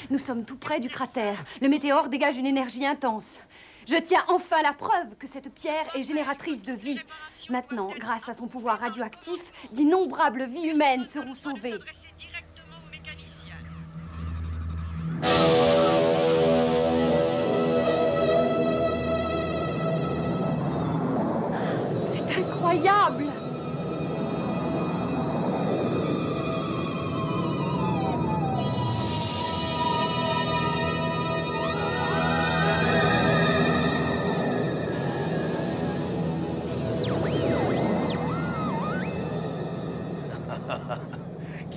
Nous sommes tout près du cratère. Le météore dégage une énergie intense. Je tiens enfin la preuve que cette pierre est génératrice de vie. Maintenant, grâce à son pouvoir radioactif, d'innombrables vies humaines seront sauvées. C'est incroyable!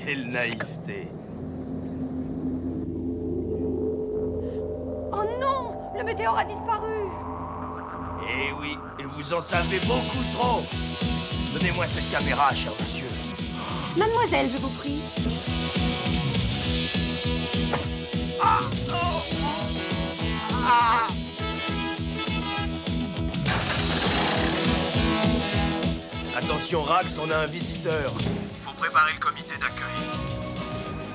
Quelle naïveté. Oh non! Le météore a disparu! Eh oui, et vous en savez beaucoup trop. Donnez-moi cette caméra, cher monsieur. Mademoiselle, je vous prie. Ah non! Ah! Attention, Rax, on a un visiteur. Il faut préparer le comité d'accueil.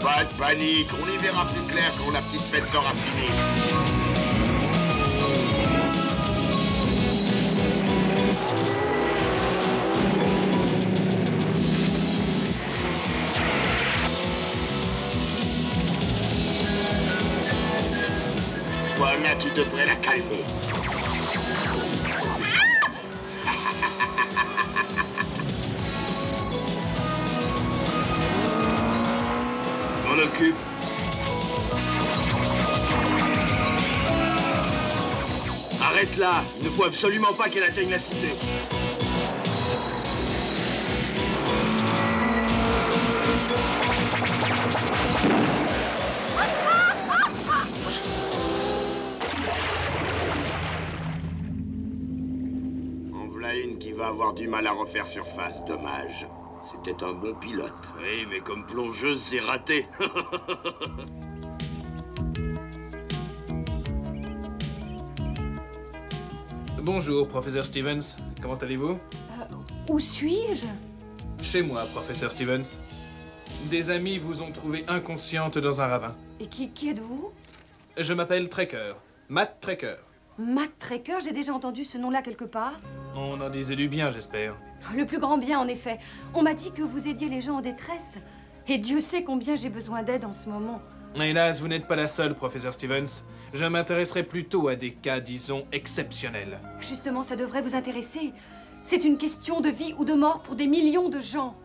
Pas de panique, on y verra plus clair quand la petite fête sera finie. Voilà, tu devrais la calmer. On occupe. Arrête là, il ne faut absolument pas qu'elle atteigne la cité. En voilà une qui va avoir du mal à refaire surface, dommage. C'était un bon pilote. Oui, mais comme plongeuse, c'est raté. Bonjour, professeur Stevens. Comment allez-vous? Où suis-je? Chez moi, professeur Stevens. Des amis vous ont trouvé inconsciente dans un ravin. Et qui êtes-vous? Je m'appelle Trekker. Matt Trekker. Matt Trekker, j'ai déjà entendu ce nom-là quelque part. On en disait du bien, j'espère. Le plus grand bien, en effet. On m'a dit que vous aidiez les gens en détresse. Et Dieu sait combien j'ai besoin d'aide en ce moment. Hélas, vous n'êtes pas la seule, professeur Stevens. Je m'intéresserai plutôt à des cas, disons, exceptionnels. Justement, ça devrait vous intéresser. C'est une question de vie ou de mort pour des millions de gens.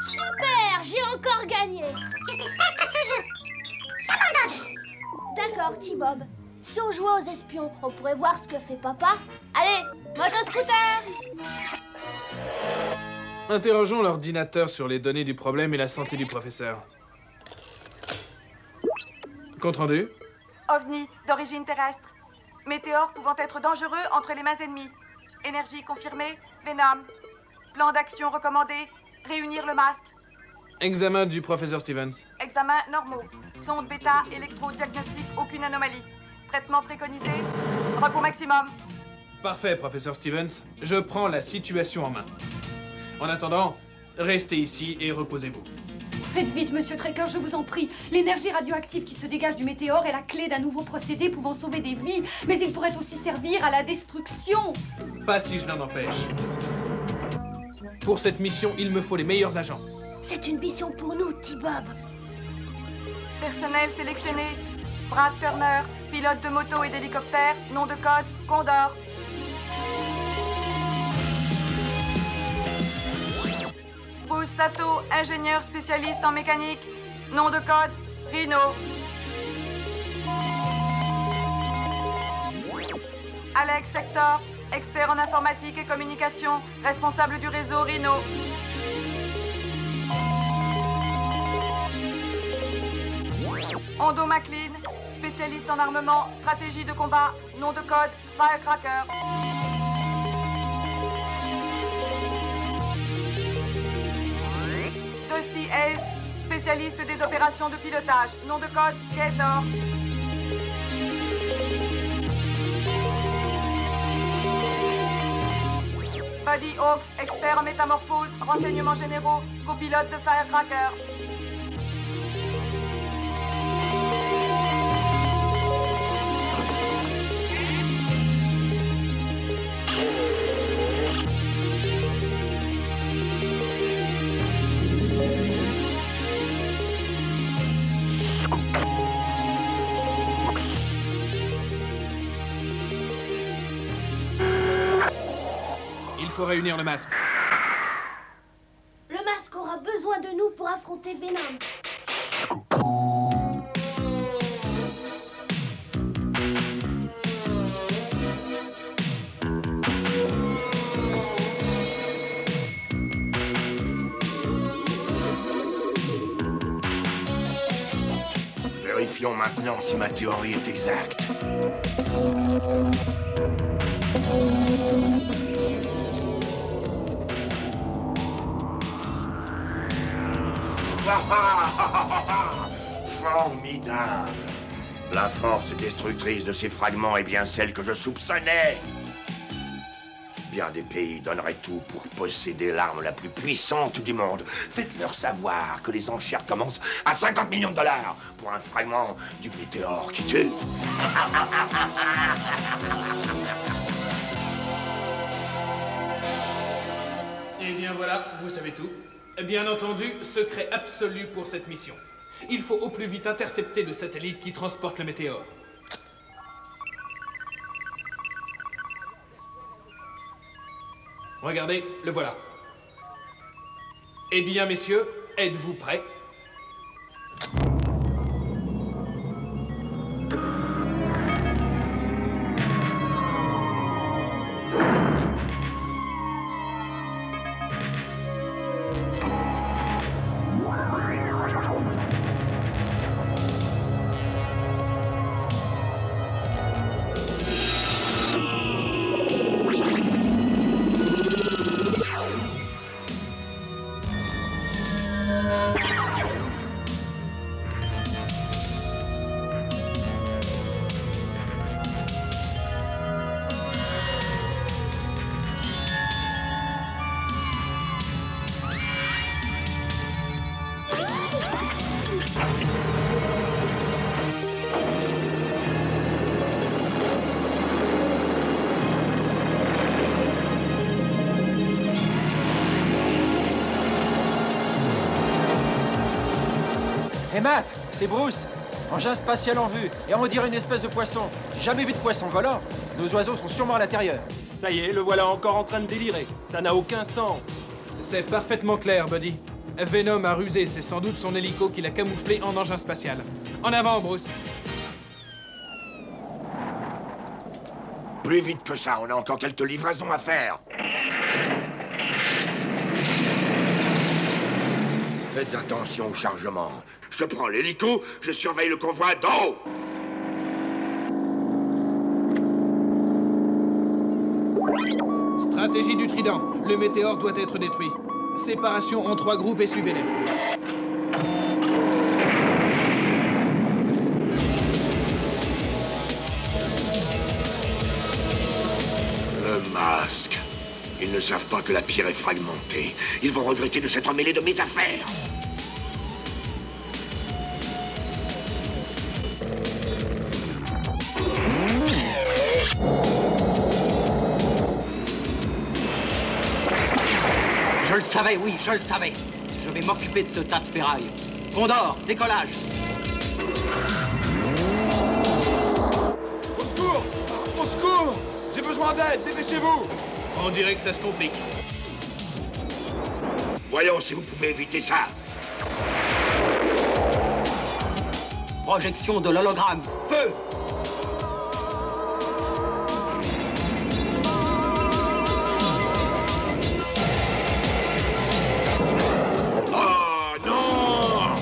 Super, j'ai encore gagné. Qu'est-ce que ce jeu? J'abandonne. D'accord, T-Bob. Si on jouait aux espions, on pourrait voir ce que fait papa. Allez, motoscooter! Interrogeons l'ordinateur sur les données du problème et la santé du professeur. Compte rendu. OVNI d'origine terrestre. Météore pouvant être dangereux entre les mains ennemies. Énergie confirmée, Venom. Plan d'action recommandé, réunir le masque. Examen du professeur Stevens. Examen normaux. Sonde bêta, électrodiagnostic, aucune anomalie. Traitement préconisé, repos maximum. Parfait, professeur Stevens. Je prends la situation en main. En attendant, restez ici et reposez-vous. Faites vite, monsieur Trekker, je vous en prie. L'énergie radioactive qui se dégage du météore est la clé d'un nouveau procédé pouvant sauver des vies, mais il pourrait aussi servir à la destruction. Pas si je l'en empêche. Pour cette mission, il me faut les meilleurs agents. C'est une mission pour nous, T-Bob. Personnel sélectionné. Brad Turner, pilote de moto et d'hélicoptère, nom de code, Condor. Bruce Sato, ingénieur spécialiste en mécanique, nom de code, Rhino. Alex Sector, expert en informatique et communication, responsable du réseau Rhino. Hondo McLean, spécialiste en armement, stratégie de combat, nom de code, Firecracker. Dusty Hayes, spécialiste des opérations de pilotage, nom de code, Gator. Buddy Hawks, expert en métamorphose, renseignements généraux, copilote de Firecracker. Il faut réunir le masque. Le masque aura besoin de nous pour affronter Venom. Vérifions maintenant si ma théorie est exacte. Formidable! La force destructrice de ces fragments est bien celle que je soupçonnais. Bien des pays donneraient tout pour posséder l'arme la plus puissante du monde. Faites-leur savoir que les enchères commencent à 50 millions de dollars pour un fragment du météore qui tue. Eh bien voilà, vous savez tout. Bien entendu, secret absolu pour cette mission. Il faut au plus vite intercepter le satellite qui transporte le météore. Regardez, le voilà. Eh bien, messieurs, êtes-vous prêts? Hey Matt, c'est Bruce. Engin spatial en vue, et on dirait une espèce de poisson. J'ai jamais vu de poisson volant. Nos oiseaux sont sûrement à l'intérieur. Ça y est, le voilà encore en train de délirer. Ça n'a aucun sens. C'est parfaitement clair, Buddy. Venom a rusé, c'est sans doute son hélico qui l'a camouflé en engin spatial. En avant, Bruce. Plus vite que ça, on a encore quelques livraisons à faire. Faites attention au chargement. Je prends l'hélico, je surveille le convoi d'en haut. Stratégie du Trident. Le météore doit être détruit. Séparation en 3 groupes et suivez-les. Le masque. Ils ne savent pas que la pierre est fragmentée. Ils vont regretter de s'être mêlés de mes affaires. Je le savais, oui, je le savais. Je vais m'occuper de ce tas de ferraille. Condor, décollage. Au secours! Au secours! J'ai besoin d'aide, dépêchez-vous! On dirait que ça se complique. Voyons si vous pouvez éviter ça. Projection de l'hologramme. Feu! Oh non!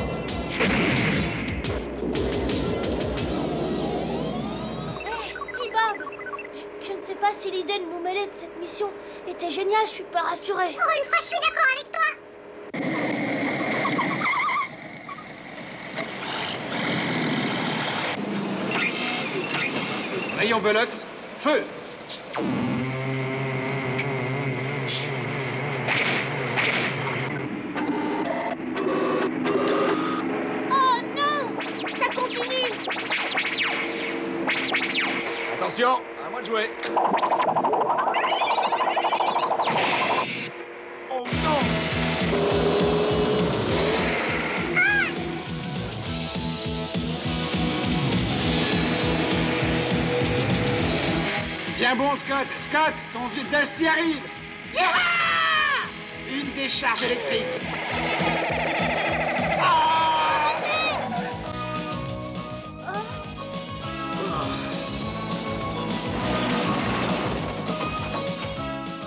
T-Bob, je ne sais pas si l'idée de nous mêler de cette mission était géniale, je suis pas rassurée. Pour une fois, je suis d'accord avec toi. Rayon Velox, feu! Attention, à moi de jouer. Oh non! Tiens bon, Scott. Scott, ton vieux Dusty arrive. Yeah! Une décharge électrique.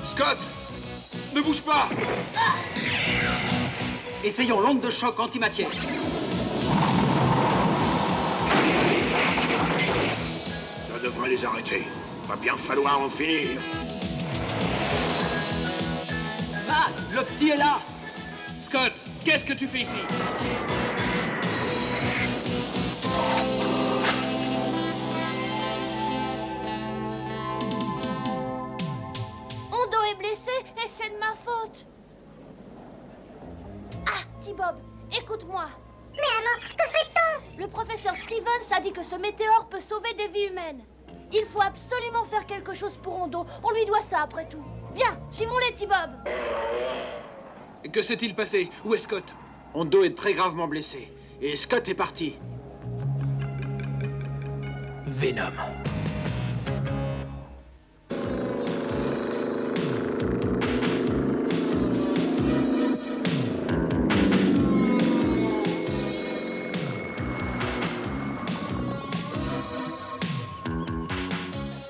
Scott! Ne bouge pas! Essayons l'onde de choc antimatière. Ça devrait les arrêter. Va bien falloir en finir. Matt, le petit est là. Scott, qu'est-ce que tu fais ici? Hondo est blessé et c'est de ma faute. Ah, T-Bob, écoute-moi. Mais alors, que fait-on? Le professeur Stevens a dit que ce météore peut sauver des vies humaines. Il faut absolument faire quelque chose pour Hondo. On lui doit ça après tout. Viens, suivons-les, T-Bob. Que s'est-il passé? Où est Scott? Hondo est très gravement blessé. Et Scott est parti. Venom.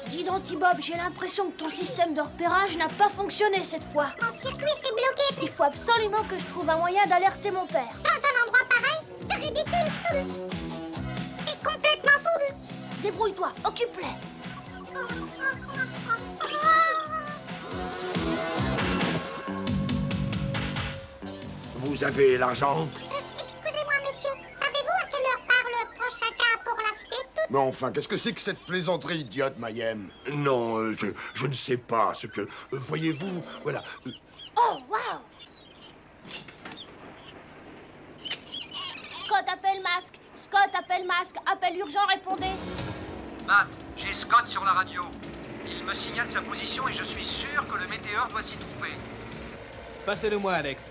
Dis donc, T-Bob, j'ai l'impression que ton système de repérage n'a pas fonctionné cette fois. Mon circuit s'est bloqué. Il faut absolument que je trouve un moyen d'alerter mon père. Dans un endroit pareil, c'est ridicule. Et complètement fou. Débrouille-toi, occupe-les. Vous avez l'argent? Excusez-moi, monsieur. Savez-vous à quelle heure part le prochain car pour la cité toute? Mais enfin, qu'est-ce que c'est que cette plaisanterie idiote, Mayhem? Non, je ne sais pas ce que... voyez-vous, voilà. Oh, waouh! Scott, appelle Masque. Scott, appelle Masque. Appel urgent, répondez. Matt, j'ai Scott sur la radio. Il me signale sa position et je suis sûr que le météore doit s'y trouver. Passez-le-moi, Alex.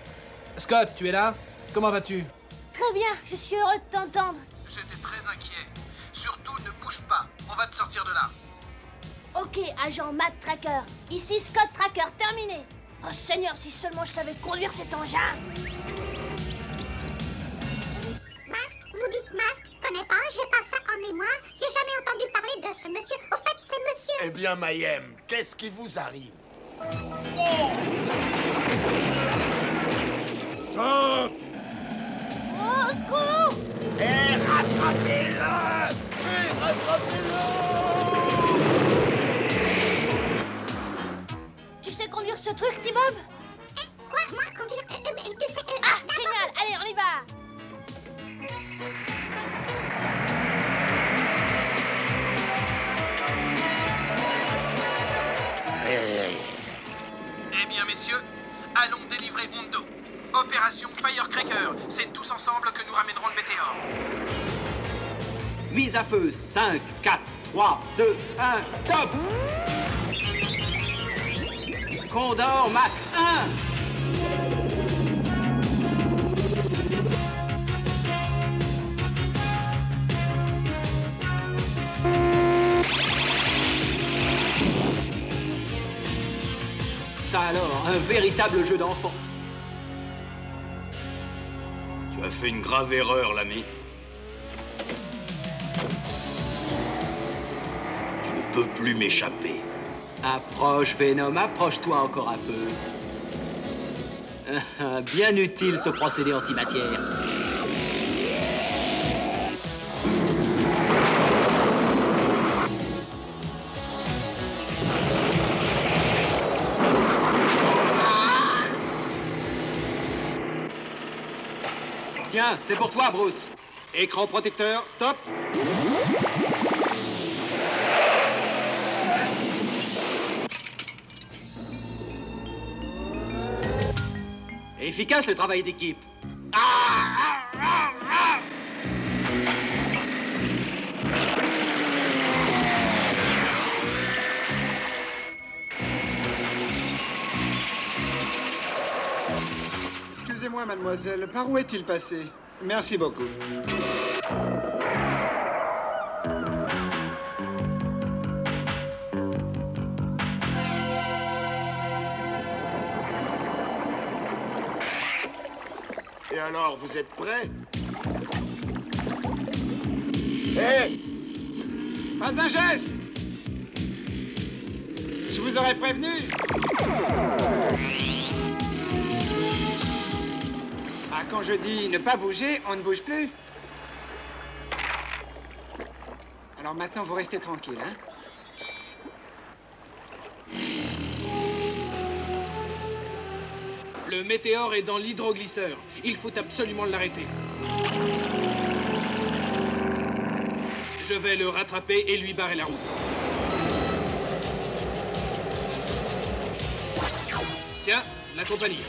Scott, tu es là? Comment vas-tu? Très bien, je suis heureux de t'entendre. J'étais très inquiet. Surtout, ne bouge pas. On va te sortir de là. Ok, agent Matt Tracker. Ici Scott Tracker, terminé. Oh Seigneur, si seulement je savais conduire cet engin. Masque, vous dites Masque, connais pas, j'ai pas ça en mémoire. J'ai jamais entendu parler de ce monsieur. Au fait, c'est monsieur. Eh bien, Mayhem, qu'est-ce qui vous arrive? Stop! Oh, secours! Et rattrapez-le! Et rattrapez-le! Tu sais conduire ce truc, T-Bob? Quoi? Moi, conduire? Mais tu sais... Ah, génial! Allez, on y va! Eh bien, messieurs, allons délivrer Hondo. Opération Firecracker. C'est tous ensemble que nous ramènerons le météore. Mise à feu. 5, 4, 3, 2, 1, top! Condor Mach 1! Ça alors, un véritable jeu d'enfant. Tu as fait une grave erreur, l'ami. Tu ne peux plus m'échapper. Approche, Venom, approche-toi encore un peu. Bien utile, ce procédé antimatière. Tiens, c'est pour toi, Bruce. Écran protecteur, top. Efficace le travail d'équipe. mademoiselle. Par où est-il passé? Merci beaucoup. Et alors, vous êtes prêts? Hé! Pas un geste! Je vous aurais prévenu! Ah, quand je dis ne pas bouger, on ne bouge plus. Alors maintenant, vous restez tranquille, hein? Le météore est dans l'hydroglisseur. Il faut absolument l'arrêter. Je vais le rattraper et lui barrer la route. Tiens, la compagnie.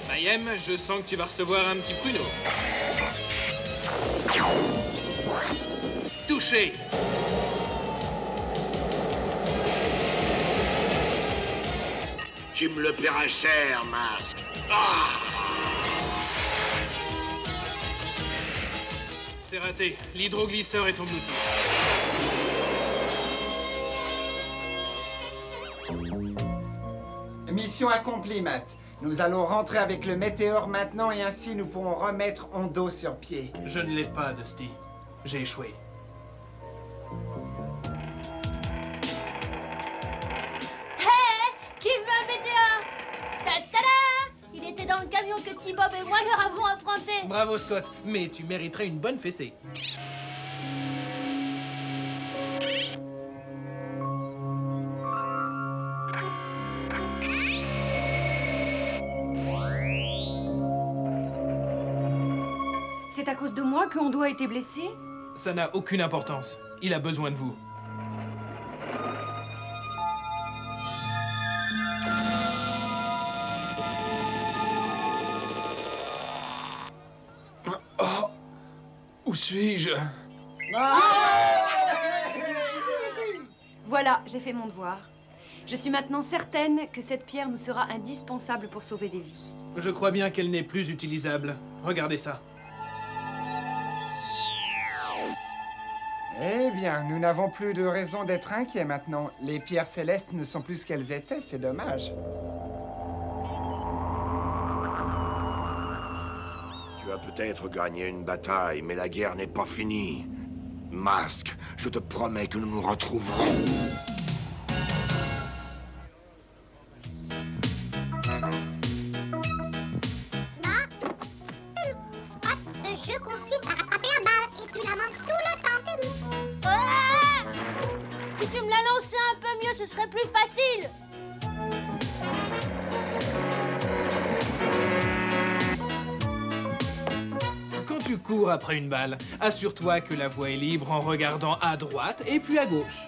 Mayhem, je sens que tu vas recevoir un petit pruneau. Touché. Tu me le paieras cher, Masque. Ah! C'est raté. L'hydroglisseur est ton outil. Mission accomplie, Matt. Nous allons rentrer avec le météore maintenant et ainsi nous pourrons remettre Hondo sur pied. Je ne l'ai pas, Dusty. J'ai échoué. Qui veut un météore? Ta-ta-da! Il était dans le camion que T-Bob et moi leur avons emprunté. Bravo, Scott. Mais tu mériterais une bonne fessée. C'est à cause de moi que Hondo a été blessé? Ça n'a aucune importance. Il a besoin de vous. Oh! Où suis-je? Voilà, j'ai fait mon devoir. Je suis maintenant certaine que cette pierre nous sera indispensable pour sauver des vies. Je crois bien qu'elle n'est plus utilisable. Regardez ça. Eh bien, nous n'avons plus de raison d'être inquiets maintenant. Les pierres célestes ne sont plus ce qu'elles étaient, c'est dommage. Tu as peut-être gagné une bataille, mais la guerre n'est pas finie. Masque, je te promets que nous nous retrouverons. Scott, ce jeu consiste à rattraper un bal et tu la manques tout le temps. Ah! Si tu me la lançais un peu mieux, ce serait plus facile. Quand tu cours après une balle, assure-toi que la voie est libre en regardant à droite et puis à gauche.